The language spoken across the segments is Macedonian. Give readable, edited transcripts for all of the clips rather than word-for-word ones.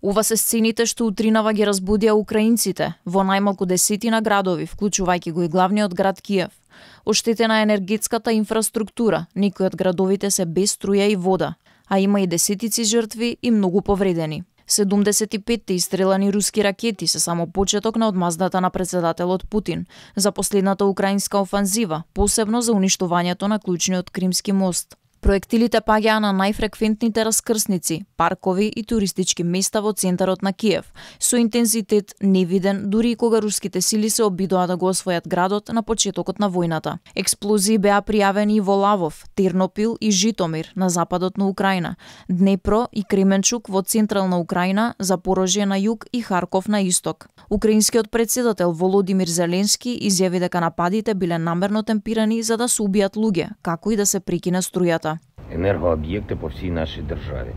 Ова се сцените што утринава ги разбудија украинците во најмалку 10 градови, вклучувајќи го и главниот град Киев. Оштетена е енергетската инфраструктура, некои од градовите се без струја и вода, а има и десетици жртви и многу повредени. 75 истрелани руски ракети се само почеток на одмаздата на председателот Путин за последната украинска офанзива, посебно за уништувањето на клучниот Кримски мост. Проектилите паѓаа на најфреквентните раскрсници, паркови и туристички места во центарот на Киев, со интензитет невиден дури и кога руските сили се обидоа да го освојат градот на почетокот на војната. Експлозии беа пријавени и во Лавов, Тернопил и Житомир на западот на Украина, Днепро и Кременчук во централна Украина, Запорожје на југ и Харков на исток. Украинскиот председател Володимир Зеленски изјави дека нападите биле намерно темпирани за да се убијат луѓе, како и да се прекине струјата. Енергообјекти по всей нашей држави,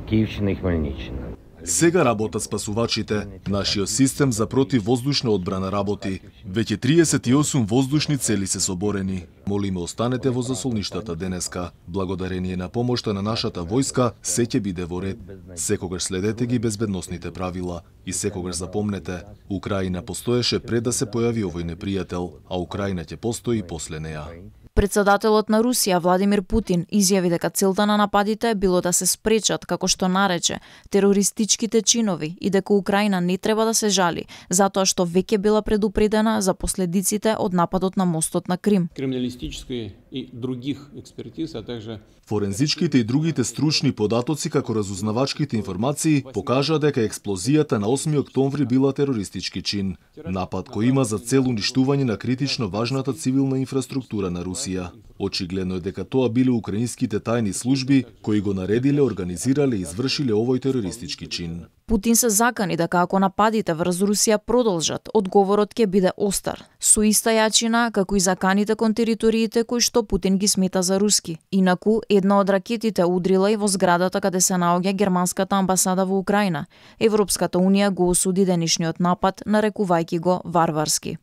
Киевщина и Хмельниччина. Сега работат спасувачите. Нашиот систем за противвоздушна одбрана работи. Веќе 38 воздушни цели се соборени. Молиме останете во засолништата денеска. Благодарение на помошта на нашата војска, се ќе биде во ред. Секогаш следете ги безбедносните правила и секогаш запомнете, Украина постоеше пред да се појави овој непријател, а Украина ќе постои после неа. Председателот на Русија Владимир Путин изјави дека целта на нападите било да се спречат, како што нарече, терористичките чинови и дека Украина не треба да се жали, затоа што веќе била предупредена за последиците од нападот на мостот на Крим. Криминалистички и других експертиз, а также Форензичките и другите стручни податоци како разузнавачките информации покажаа дека експлозијата на 8 октомври била терористички чин. Напад кој има за цел уништување на критично важната цивилна инфраструктура на Русија. Очигледно е дека тоа биле украинските тајни служби кои го наредиле, организирале и извршиле овој терористички чин. Путин се закани дека ако нападите врз Русија продолжат, одговорот ќе биде остар, со иста јачина како и заканите кон териториите кои што Путин ги смета за руски. Инаку, една од ракетите удрила и во зградата каде се наоѓа германската амбасада во Украина. Европската унија го осуди денешниот напад, нарекувајќи го варварски.